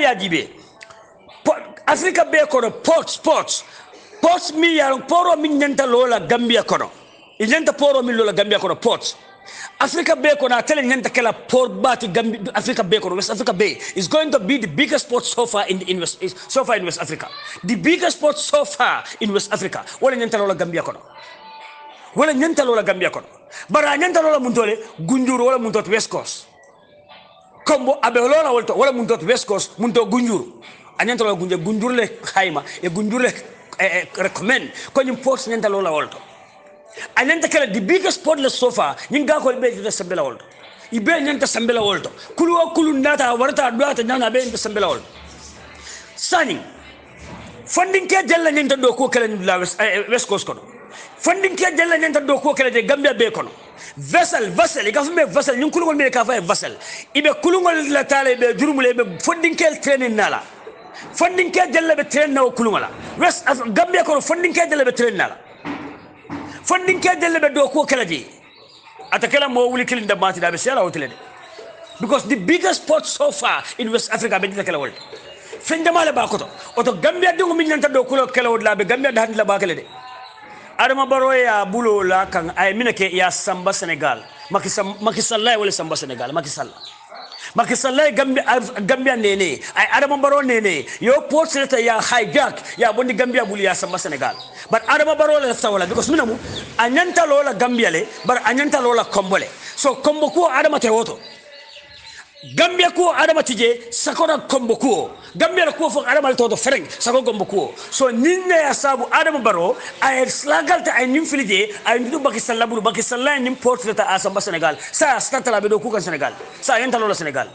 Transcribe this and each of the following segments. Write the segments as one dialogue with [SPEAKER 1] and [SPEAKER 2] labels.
[SPEAKER 1] ya jibe Africa be kono ports mi ya poro min nyanta lola Gambia kono inyanta poro min lola Gambia kono ports Africa Bay kono tele nyanta kala port bati Gambia Africa Bay kono West Africa Bay is going to be the biggest port so far in West Africa, the biggest port so far in West Africa wala nyanta lola Gambia kono bara nyanta lola muntole gunjuru wala muntot West Coast kombo abe lola wolto wala muntot West Coast munto gunjuru anyanta lola gunjuru le khayma e gunjuru le recommend ko nyim ports nyanta lola wolto anyanta kala the biggest portless so far nyinga ko be de sambela wolto ibe nyanta sambela wolto kulu nata warta duata nyana be nyanta sambela wolto sani funding ke jalla nyanta do ko kala la West Coast kono funding ke jalla nyanta do ko kala de Gambia be kono vessel ka fume vessel nyin kulungol me ka fa vessel ibe kulungol la tale be jurumule be funding ke training nala funding ke jalla be train na kulungola West Gambia kono funding ke jalla be train nala funding ke jelle be do ko kala ji atakala mo wuli kilin da mati da be sela hotel because the biggest port so far in West Africa be kala wol fendamale ba ko to oto Gambia dungu min nanta do ko kala wol la be Gambia da handla ba kala de Adama Barrow ya bulo la kan ay minake ya samba Senegal Macky Sall wala samba Senegal Macky Sall Gambia nene ay Adama Barrow nene yo port seta ya hijack ya bondi Gambia buli ya samba Senegal but Adama Barrow la lafta wala because minamu anyanta lola Gambia le bar anyanta lola kombole so kombo ko Adama te woto Gambia ko Adama tije sakona kombo ko Gambia ko fo Adama to fereng sako kombo ko so ninne ya sabu Adama Barrow ay slagalta ay nim filije ay ndu Macky Sall nim port seta asamba Senegal sa stata la be do ko kan Senegal sa yanta lola Senegal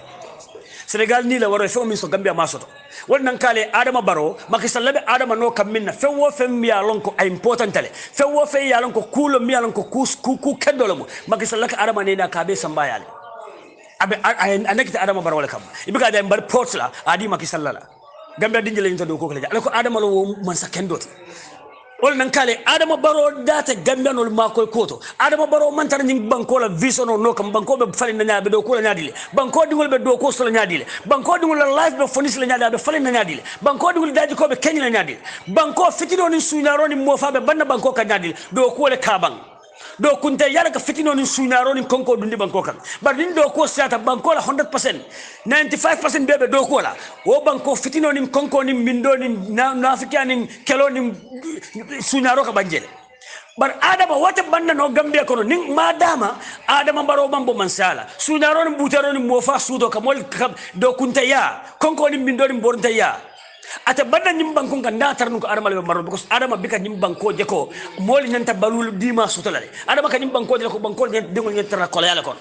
[SPEAKER 1] ni la waro fe min so Gambia masoto wannan kale Adama Barrow Macky Sall be Adama no kam minna fe wo fe mi yalon ko ay important tale fe wo fe yalon ko kulo mi yalon ko ku kedolo mo Macky Sall ka Adama ne na ka be samba yale abe anakita Adama Barrow wala kam ibika da mbar port la adi Macky Sall la Gambia dinjele nto do ko kala ko Adama lo man sa kendoti wala nan kale Adama Barrow data Gambia no makol koto Adama Barrow man tan nying banko la vision no kam banko be fali na be do ko la nyadile banko dingol be do ko so la nyadile banko dingol la life be fonis la nyadile be fali na nyadile banko dingol daji ko be kenya la nyadile banko fitino ni suñaro ni mo fa be banna banko ka nyadile do ko le kabang do kunte yara ka fitino ni suñaro ni konko dundi banko kan bar din do ko sata banko la 100% 95% bebe do ko la wo banko fitino ni konko ni mindo ni nafika ni kelo ni suñaro ka banjele bar Adama wata banda no Gambia kono ning madama Adama Barrow mambo mansala suñaro ni butaro ni mofa sudo ka mol do kunte ya konko ni mindo ni bornta ya ata banda nyim banko kan datar nu ko Adama le Barrow because Adama bika nyim banko je ko moli nyanta balul dima sutolale Adama ka nyim banko je ko banko de ngol nyanta ko yala kon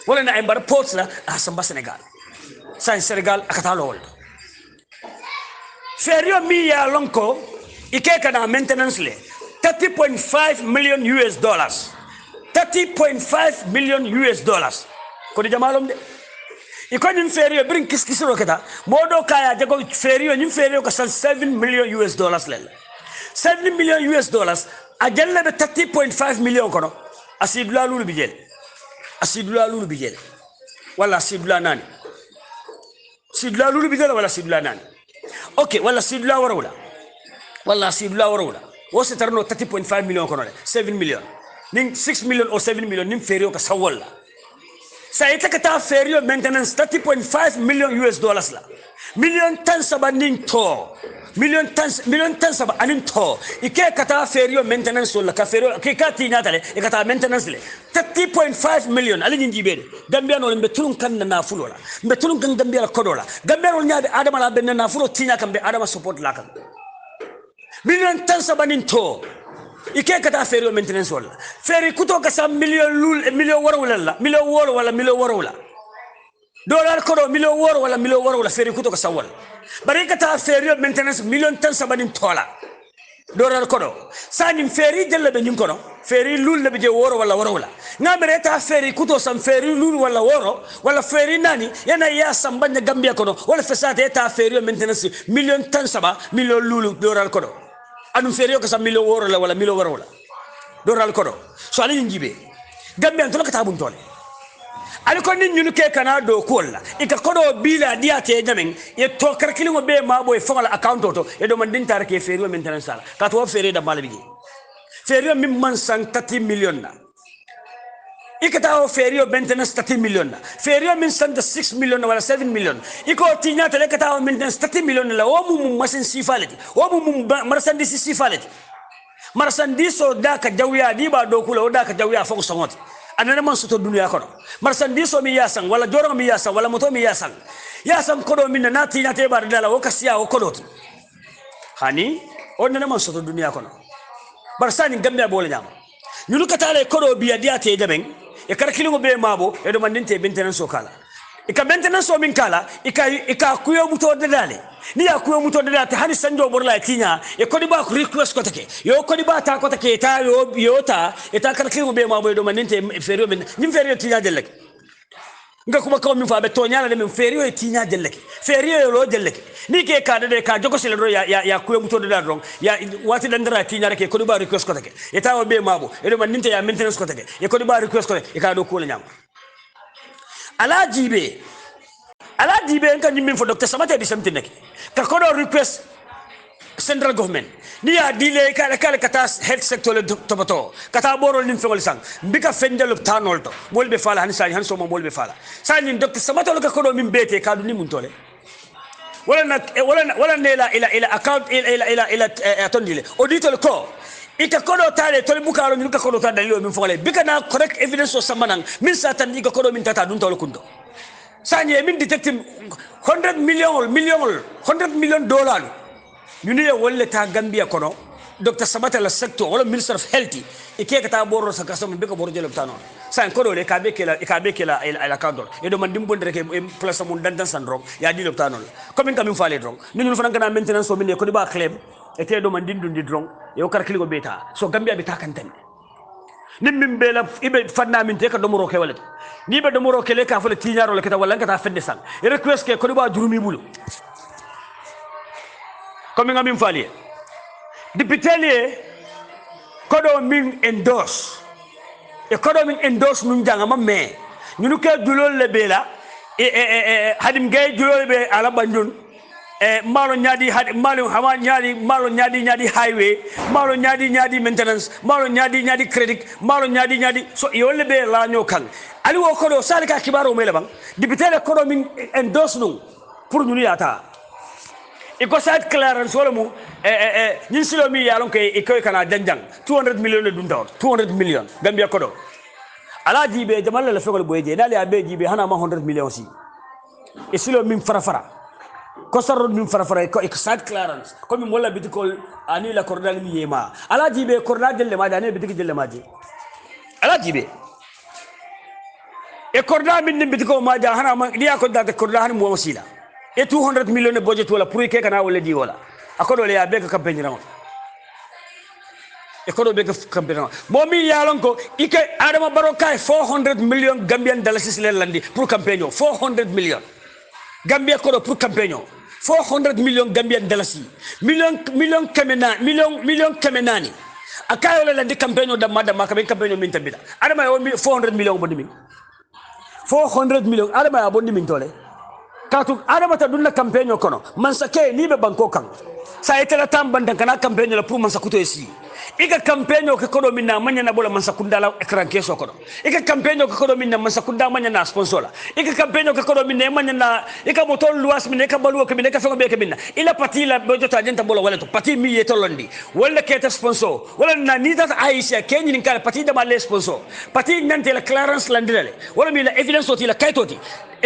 [SPEAKER 1] wala na ay bar ports la asamba Senegal sa Senegal akata lol ferio mi ya lonko ike kana maintenance le 30.5 million US dollars 30.5 million US dollars ko di jamalom de iko nyim ferio bring kiskisiro kata modo kaya jago ferio nyim ferio ka 7 million US dollars lel 7 million US dollars ajalla be 30.5 million kono asidula lulu bijel wala asidula nani sidula lulu bijel wala asidula nani okay wala asidula warawla wo se tarno 30.5 million kono 7 million ning 6 million or 7 million nim ferio ka sawalla sa ita kata ferio maintenance 30.5 million US dollars la million tan sabanin to million tan sabanin to ike kata ferio maintenance la ka ferio ke kati nyata le kata maintenance le 30.5 million ali nyingi bede Gambia no be tulun kan na fulo la be tulun kan Gambia la kodola Gambia no nyaabe Adama la ben na fulo tinya kan be Adama support la kan million tan sabanin to ike kata ferio maintenance wala feri kuto ka sa million warawla dollar kodo million warawla feri kuto ka sawal bari kata ferio maintenance million tan sabanin tola dollar kodo sanim feri jelle be nyim kono feri lul le be je woro wala warawla ngamere ta feri kuto sam feri lul wala woro wala feri nani yana ya sambanya Gambia kono wala fesate ta ferio maintenance million tan saba million lul dollar kodo anu ferio ka sa million woro la wala million warawla doral kodo so ali njibe Gambia to la ka tabun tole ali ko ni ñunu ke kana do kolla ika kodo bila diate jamen e to karkili mo be ma boy fongal account to e do man din tar ke feriyo maintenance sala ka to feri da malabi feriyo min man san 30 million na ikata o feriyo maintenance 30 million na feriyo min san 6 million wala 7 million iko tinya tele kata o maintenance 30 million la o mum machine sifalati o mum marchandise sifalati marchandise da ka jawya di ba do kula o da ka jawya fo songot anana man soto dunya kono marchandise mi yasan wala joro mi yasan wala moto mi yasan kodo min na tinya te bar dala o kasiya o kodoti hani o nana man soto dunya kono barsani gambe bole nyama ñunu katale kodo biya diate jaben e kar kilingo be mabo e do mandinte maintenance o kala e ka maintenance o min kala e ka kuyo muto de dale ni ya kuyo muto de dale hani sanjo borla tinya e kodi ba ku request ko take yo kodi ba ta ko take ta yo ta e ta kar kilingo be mabo e do mandinte ferio min nim ferio tinya delek nga kuma ko min fa be to nyala de min ferio e tinya delek ferio lo delek ni ke ka de ka jogo sele do ya kuyo muto de dale ron ya wati dandara tinya rek kodi ba request ko take e ta o be mabo e do mandinte ya maintenance ko take e kodi ba request ko e ka do ko la nyam ala jibe en kan min fo docteur samate di samti nek ka ko do request central government ni ya dile kala kata health sector le tobato kata borol nim fengol sang bika fendel tanol to molbe fala han sani han so mo molbe fala sani docteur samate lo ka ko do min bete ka du ni mun tole wala ila account ila atondile auditor ko ika kodo tale tole bukalo min ka kodo ta dalilo min fogale bika na correct evidence o samanang min satan ika kodo min tata dun tole kundo sanye min detective 100 million dollars yuni ya wolle ta gambia kono dr sabata la sector wala minister of health ike ka ta borro sa kasam bika borro jelo tano san kodo le ka be kela ila kador e do man dimbonde rek place mon dandan syndrome ya di loptano comme min kam fale drong ni ñu fanan kana maintenance o min ko di ba claim e te do man dindundi drong yo kar kiligo beta so gambia be takanten nim min bela ibe fanna min te ka do moro ke wala ni be do moro ke le ka fele tiñaro le kata wala ngata fedde san e request ke ko di ba jurumi bulu comme ngam min fali député lié kodo min endorse e kodo min endorse nun janga mamme ñunu ke dulol le bela hadim gay dulol be ala bandun malo nyadi malo hawa nyadi malo nyadi highway malo nyadi maintenance malo nyadi credit malo nyadi so yolle be la nyokan ali wo kodo salika kibaro mele bang député le kodo min endorse nun pour ñunu yata e ko side clearance wala mu ñin silo mi yalon ko e koy kana janjang 200 million dun daw 200 million gambia kodo ala jibe jamal la fegol boye dali abe jibe hana ma 100 million si e silo min fara ko sarro min fara ko e side clearance ko mi molla bitikol ani la cordal mi yema ala jibe cordal delle ma dane bitiki delle ma je ala jibe e cordal min bitiko ma ja hana ma diya ko da cordal han mo wasila e 200 million budget wala pour ke kana wala di wala akodo le ya be ka campagne ran e kodo be ka campagne ran momi yalon ko ike adama baro kay 400 million gambian dollars le landi pour campagne 400 million gambia kodo pour campagne 400 million gambian dollars million kemenani akayo le landi campagne da madama ka be campagne min tabida adama yo 400 million bonni 400 million adama ya bonni min tole katu adama ta dunna campagne kono man sake ni be banko kan sa etela tambandan kana campagne la pour man sakuto esi ika campagne ko kodo minna manya na bola man sakunda la ekran keso kodo ika campagne ko kodo minna man sakunda manya na sponsor la ika campagne ko kodo minna manya na ika motol luas minna ka balu ko minna ka fego be ke minna ila pati la bojo ta jenta bola wala to pati mi yetolondi wala keta sponsor wala na ni ta aisha kenyi ni kala pati da male sponsor pati nante la clearance landile wala mi la evidence oti la kaitoti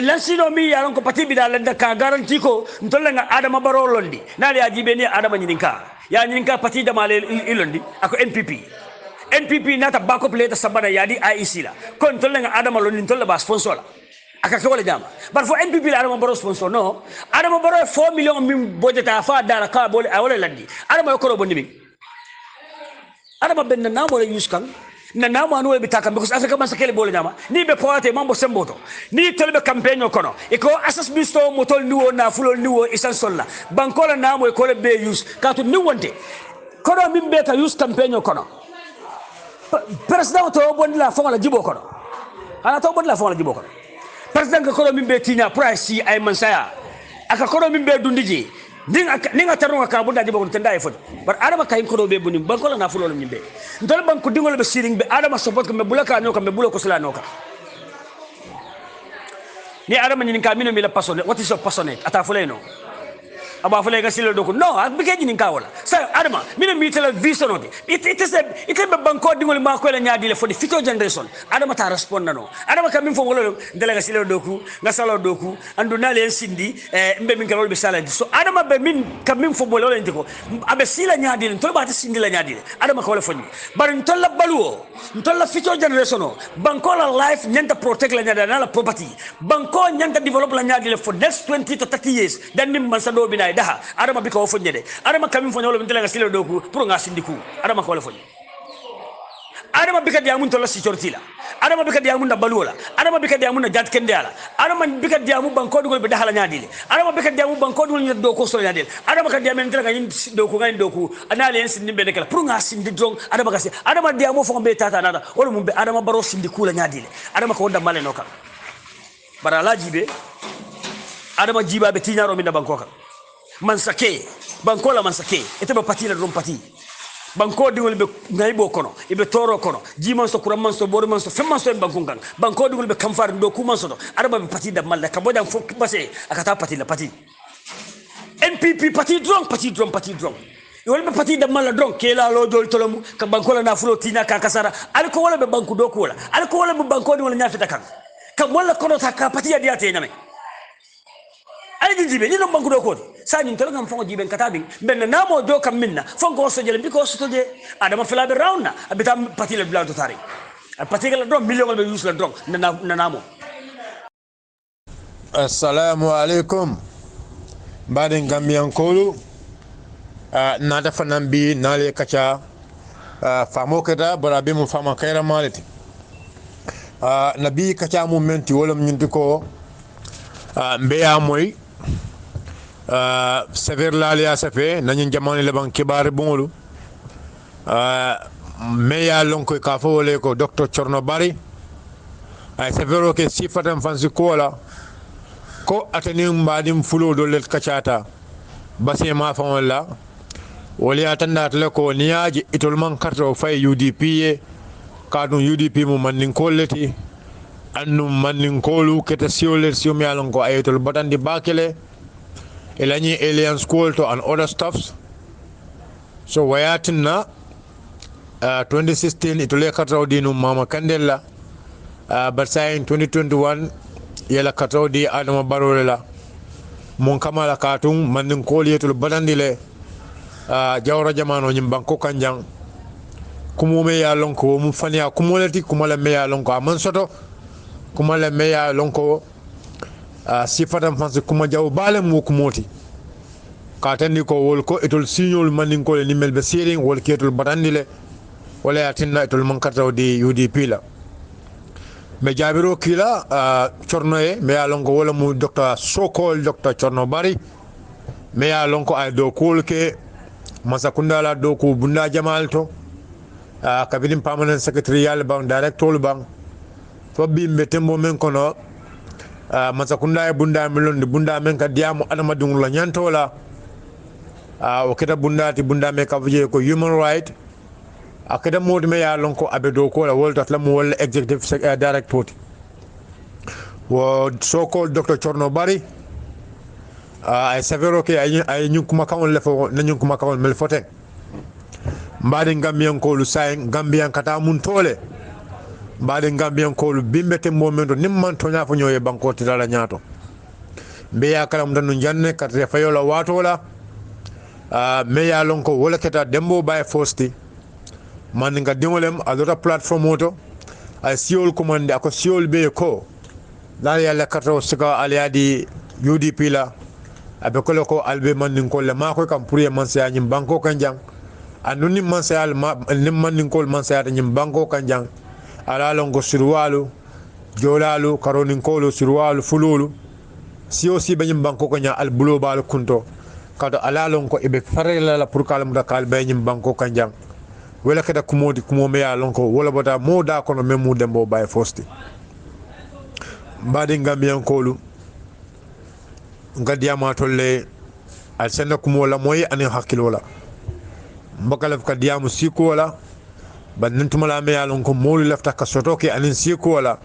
[SPEAKER 1] lansino mi yaron ko pati bidala da ka garanti ko ntolla nga adama baro londi nali ajibe ni adama nyininka ya nyininka pati da male ilondi ako npp nata backup leta sabana yadi IEC la ko ntolla nga adama londi ntolla ba sponsor la aka ko wala jama bar fo npp la adama baro sponsor no adama baro 4 million min budget fa dara ka bole wala landi adama ko ro bonni mi adama ben na mo le use kan na namu anu be takam because afrika man sakele bole nyama ni be poate mambo semboto ni telbe campagne kono e ko asas bisto motol niwo na fulol niwo isan solla bankola namu e ko le be use katu ni wonte kono min be ta use campagne kono president to bondi la fonga la jibo kono ana to bodla fon la jibo ko president ko min be tinya price ay man saya aka ko min be dundiji ninga tarunga ka bunda jibo ko tenda e foto bar adama kay ko be bunim banko la na fulo min be ndol banko dingol be siring be adama support ko me bulaka no ko me bulo ko sala no ka ni adama ni ka mino mi la passionné what is your passionate ata fuleno aba fule ga silo doku no abike jini ka wala sa adama mino mi tele vision odi it be banko dingol ma ko la nyaadi le for the future generation adama ta respond no adama kam min fo wala ndela ga silo doku ga salo doku andu na le sindi mbe min ka wol be sala so adama be min kam min fo wala ndiko abe sila nyaadi le to ba ta sindi la nyaadi le adama ko wala fonni bar ntolla baluo ntolla future generation o banko la life nyanta protect la nyaadi na la property banko nyanta develop la nyaadi le for next 20 to 30 years dan min man sa do bina daha adama bika wo fonye de adama kamin fonye wala mtela gasile doku pour nga sindiku adama ko wala fonye adama bika diamun to la security la adama bika diamun na baluola adama bika diamun na jat kende ala adama bika diamun banko dugol be dahala nyaadile adama bika diamun banko dugol do ko so nyaadile adama ka diamun tela ngin doku ngin doku anale en sindi be de kala pour nga sindi drong adama kasi adama diamu fo be tata nada wala mumbe adama baro sindiku la nyaadile adama ko wonda male noka bara laji be adama jiba be tinyaro min da banko ka mansake banko la mansake ete ba pati la drum pati banko dingol be ngaybo kono ibe toro kono jiman so kuram man so bor man so fem man so en banko kan banko dingol be kamfar ndo ku man so do araba be pati da malla ka bodan fo basse akata pati la pati NPP pati drum yol be pati da malla drum kela lo jol tolomu ka banko la na fulo tina ka kasara al ko wala be banko do ko wala al ko wala be banko dingol nyaafita kan ka wala kono ta ka pati ya diate nyame ali jibe ni no banko do ko sa ni tolo ngam fongo jibe katabi ben namo do kam minna fongo so jele biko so toje adama fila be rauna abita pati le blanto tari pati la do million be use la do na namo
[SPEAKER 2] assalamu alaikum baden gambian kolu na da fanan bi na le kacha famo kada barabe mu fama kaira malati nabi kacha mu menti wolum nyinti ko mbeya moy sever lalia safe nañu jamane le ban kibar bongolu meya lonko ka fo le ko docteur Chorno Bari ay severo ke sifatam fansi kola ko atani mbadim fulo do let kachata basé ma fa wala wali atanda le ko niyaji itol man karto fay UDP kadun UDP mu manin kolleti annu manin kolu keta siole siomi alon ko aytol batandi bakele elani alien school to and other stuffs so wayatina 2016 itole katawdi no mama kandela but say in 2021 yela katawdi adama barolela mon kamala katum manin kolu yetul batandile jawra jamano nyim banko kanjang kumume ya lonko mu fania kumolati kumala me ya lonko aman soto kumala me ya lonko sifatam fansi kuma jaw bale mo kumoti ka tandi ko wol ko etol signol manin ko ni melbe sering wol ketol batandile wala yatinna etol man kartaw di UDP la me jabiro kila Chorno e me ya lonko wala mu docteur Sokol docteur Chorno Bari me ya lonko ay do kolke masakunda la do ko bunda jamal to cabinet permanent secretarial bang director bang to bimbe tembo men kono masakunda e bunda melon de bunda men ka diamu adama dungul la nyantola o keta bunda ti bunda me ka vje ko human right akeda modi me ya lonko abedo ko la wolta la mo wol executive director wo so called Dr. Chorno Bari ay severo ke ay nyukuma kawon le fo na nyukuma kawon mel foten mbaade gambian ko lu say gambian kata mun tole mbaade gambian ko lu bimbete momento nimman to nyaafo nyoye banko titala nyaato be ya kalam danu janne karte fayola watola me ya lonko wala keta dembo bay fosti man nga dingolem adota platform auto ay siol commande ako siol be ko dal yalla kato sika aliadi UDP la abe ko albe man ko le mako kam pour man sa nyim banko kanjang anuni man sa nim man ko man sa nyim banko kanjang ala longo surwalu jolalu karonin ko surwalu fululu si aussi be nyim banko kanya al global kunto kado ala longo ibe farela la pour kalam da kal be nyim banko kanjang wala kada kumodi kumome ya lonko wala bota moda kono memu dembo bay fosti mbaɗi gambiyankolu gadiyama tolle al senna kumola moyi anin hakkilola mbakalaf ka diyamu sikuwola bannin tumala me yalon ko molu lafta ka sotoke anin sikuwola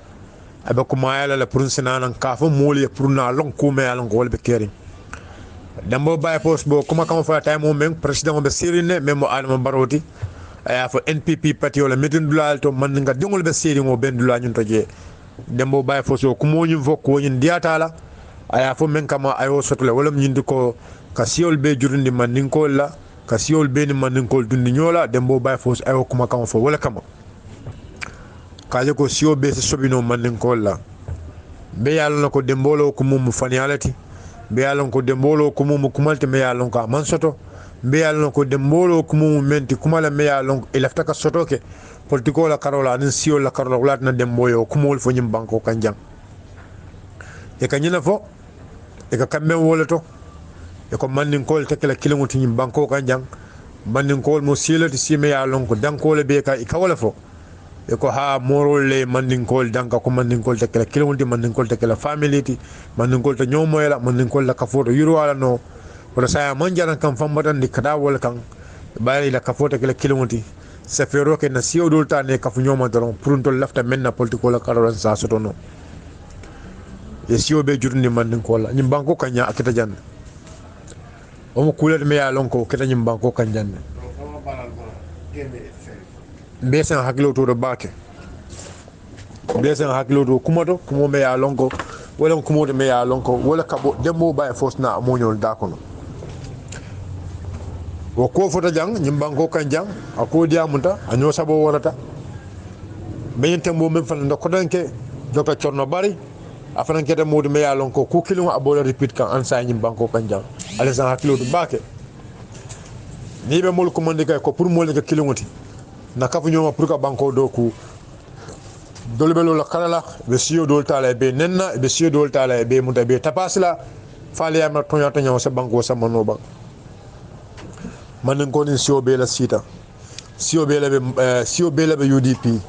[SPEAKER 2] abe kumayala la pour sinanan kafo molu pour na lon ko me yalon ko wolbe keri dambo bay post bo kuma kam fa tay mo men president be sirine memo adama baroti aya fo npp parti wala medindulal to man nga dingol be siri mo bendula nyun to je dembo bay fo so kumo nyum fo ko nyin diatala aya fo men kama ayo sotole wala nyindi ko ka siol be jurundi man ninkol la ka siol be ni man ninkol dundi nyola dembo bay fo ayo kuma kama fo wala kama kaje ko siol be se sobino man ninkol la be yalla ko dembolo ko mum fanialati be yalla ko dembolo ko mum kumalte me yalla ko man soto be yalla ko dembolo ko mum menti kumala me yalla ko ilafta ka soto ke politiko la karola nin siol la karola wala na demboyo ko mol fo nyim banko kanjang e kanyina fo e ka kambe wolato e ko mannin kol tekela kilonti nyim banko kanjang mannin kol mo silati sime ya lon ko dankole be ka e ka wala fo e ko ha morol le mannin kol danka ko mannin kol tekela kilonti mannin kol tekela family ti mannin kol to nyomoyela mannin kol la ka foto yuro wala no wala saya manjana kam fambatan di kada wala kan bayri la ka foto tekela kilonti sa fero ke na siyo dol tane ka fu nyoma doron pour ntol lafta menna politiko la karola sa soto no e siyo be jurni mannin kol la nyim banko kanya akita janne o mo kulet me ya lon ko keta nyim banko kan janne besen hakilo to do bake besen hakilo to kumoto kumo me ya lon ko wala kumo me ya lon ko wala kabo dembo bay fosna amonol dakono wo ko fota jang nyim banko kan jang ako diamunta anyo sabo warata ben tembo men fan ndo ko danke docteur Chorno Bari afan kete modi me ya lon ko ku kilimo abola repeat kan ansa nyim banko kan jang ala san hakilo to bake ni be mol ko mandi kay ko pour mol ga kilomoti na kafu nyoma pour ka banko do ku dolbe lo la kala be siyo dol tala be nenna be siyo dol tala be muta be tapasla fale ya ma tonya tonya sa banko sa manoba man ko ni siyo be la sita siyo be la be UDP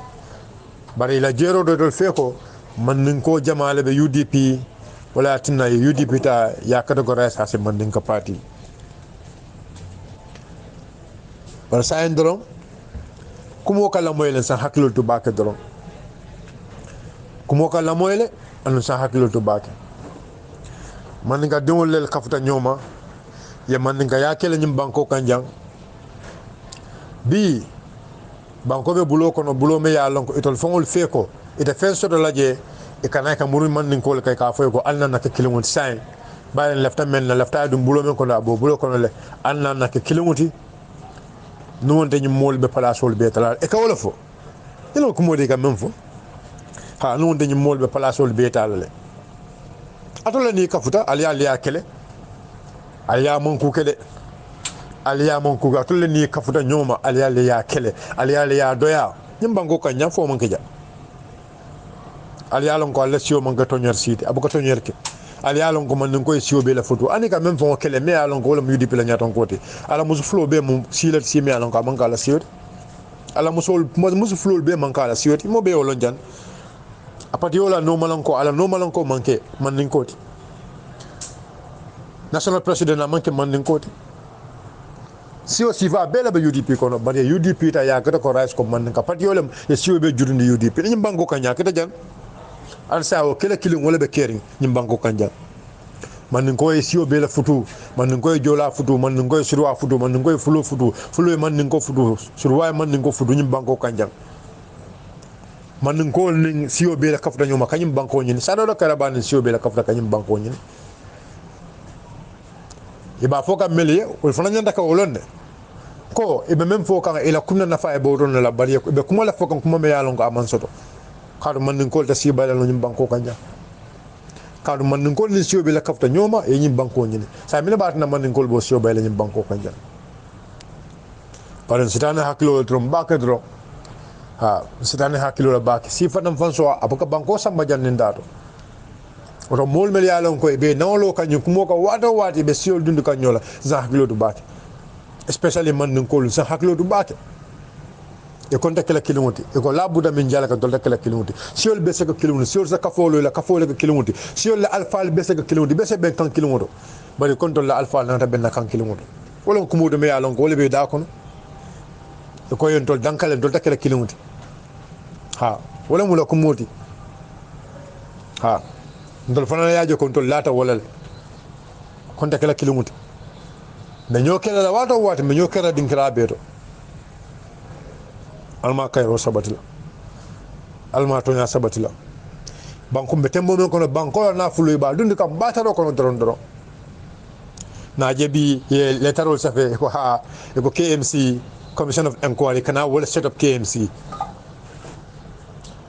[SPEAKER 2] bari la jero do fe ko man ko jamaale be UDP wala tinna UDP ta ya categorize ha se man ka party par sa endron kumo kala moyle san hakilo to bake doron kumo kala moyle anu san hakilo to bake man nga dingol lel kafuta nyoma ya man nga yakele nyim banko kanjang bi banko be bulo kono bulo me ya lon ko itol fongol feko ita fen soto laje e kana ka muru man nin ko kay ka foy ko alna nak kilomot sain bayen lafta men na lafta dum bulo men ko na bo bulo kono le alna nak kilomoti no wonte nyim mol be place wol be tala e ka wala fo ilo ko modi ka même fo ha no wonte nyim mol be place wol be tala le atola ni kafuta aliya kele aliya mon ku kede aliya mon ku atola ni kafuta nyoma aliya kele aliya doya nyim bango kan nyam fo mon keja aliya lon ko alla siyo mon ga tonyer siti abu ko tonyer ke aliya lon ko man ko siyo be la photo ani ka même fo kele me alon ko wala mu UDP la nyaton côté ala musu flow be mu silat si me alon ko man ka la siyo ala musu flow be man ka la siyo mo be wolon jan apati wala no malanko ala no malanko manke man nin côté national president na manke man nin côté siyo sifa be la be UDP kono bari UDP ta ya kata ko rise ko man ka pati wala e siyo be jurundi UDP ni bango ka nya kata jan al sawo kila kilin wala be kering ni bango kan jan man ko e siyo be la futu man ko e jola futu man ko e surwa futu man ko e fulo man ko futu surwa man ko futu ni banko kanjang man ko ni siyo be la kafta nyoma kanyim banko nyin sa do kala ban siyo be la kafta kanyim banko nyin e ba foka meliye o fana nyanda ka wolonde ko e be même foka ila kunna nafa e bawron la bari e be kuma la foka kuma me yalon ko aman soto kadu man ko ta siyo bala no nyim banko kanjang kadu man ko ni siyo be la kafta nyoma e nyim banko nyin sa mi la bat na man ko bo siyo bala nyim banko kanjang paren sitana haklo trom baka dro ha sitana haklo la baka sifa nam fanso abaka banko samba jannin dato oto mol mel yalon ko be nawlo kanyu kumo ko wati be siol dundu kanyola za haklo du baka especially man ko sa haklo du baka e konta kala kilumuti e ko labuda min jala ka dolta kala kilumuti siol be se ko kilumuti siol sa kafolo la kafolo ka kilumuti siol la alfa be se ko kilumuti be se ben kan kilumuto bari konto la alfa na ta ben kan kilumuto wala ko mudo me ya lon ko wala be da kono e ko yon tol dankale dolta kala kilumuti ha wala mu la ko moti ha ndol fana yaajo konto lata wala konta kala kilumuti me ñokela la wato wato me ñokela dinkira beto alma kayro sabatila alma tonya sabatila banko be tembo men kono banko na fulu ba dundi kam bataro kono doron na jebi ye letarol safe ko ha e ko KMC commission of inquiry kana wala set up KMC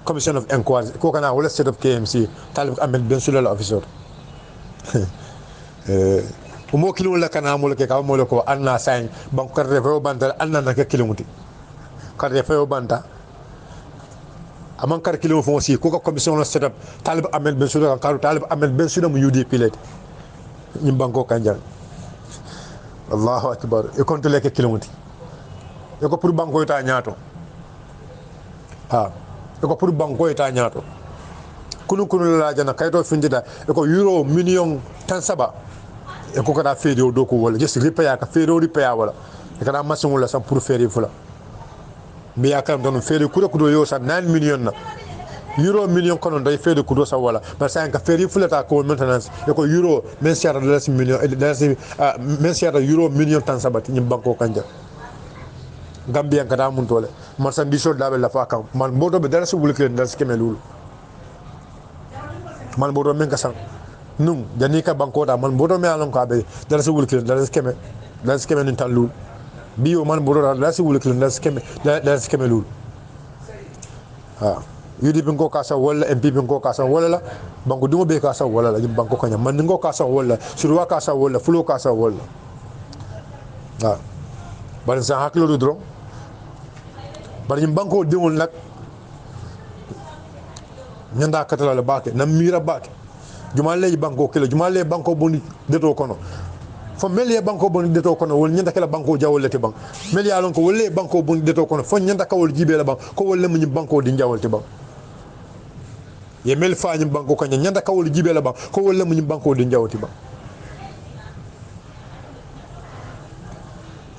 [SPEAKER 2] commission of inquiry ko kana wala set up KMC talib Ahmed Bensouda officer mo kilo la kana mo ke ka mo ko anna sain banko revo bandal anna na ke kilomuti kare fayo banta aman kar kilo fon si ko commission no setup talib Ahmed Bensouda kan talib Ahmed Bensouda mu UDP let ñim banko kanjal Allahu akbar e konto leke kilomuti e ko pour banko ta ñaato ha e ko pour banko ta ñaato kunu la jana kayto findida e ko euro million tan saba e ko kada feedo do ko wala just repair ka feedo repair wala e kada machine wala sam pour faire fula mi yakam don feere kudo yo sa 9 million na euro million kono day feere kudo sa wala ba sa ka feere fulata ko maintenance e ko euro men siara dalasi million men siara euro million tan sabati nyim banko kanja gambia kada mun tole marchandise dabe la fa kam man bodo be dalasi wulke dalasi kemelul man bodo men kasan num jani ka banko da man bodo me alon ka be dalasi wulke dalasi keme nin talul biyo man bodo la si wul kilo la skeme lul ha yudi bin ko kasa wala MP bin ko kasa wala la banko dimo be kasa wala la banko kanya man ngo kasa wala surwa kasa wala fulo kasa wala ha ban sa haklo do dro bari banko dimul nak nyanda katala la bake na mira bake jumaale banko kilo jumaale banko boni deto kono fo melie banko bon deto kono wol nyanda kala banko jawolte bang melie alon ko wolle banko bon deto kono fo nyanda ka wol jibe la bang ko wolle mu banko di jawolte bang ye mel fañi banko kanya nyanda ka wol jibe la bang ko wolle mu banko di jawoti bang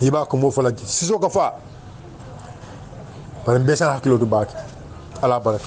[SPEAKER 2] hiba ko mo fala siso ko fa par mbesa hakilo du baki ala baraka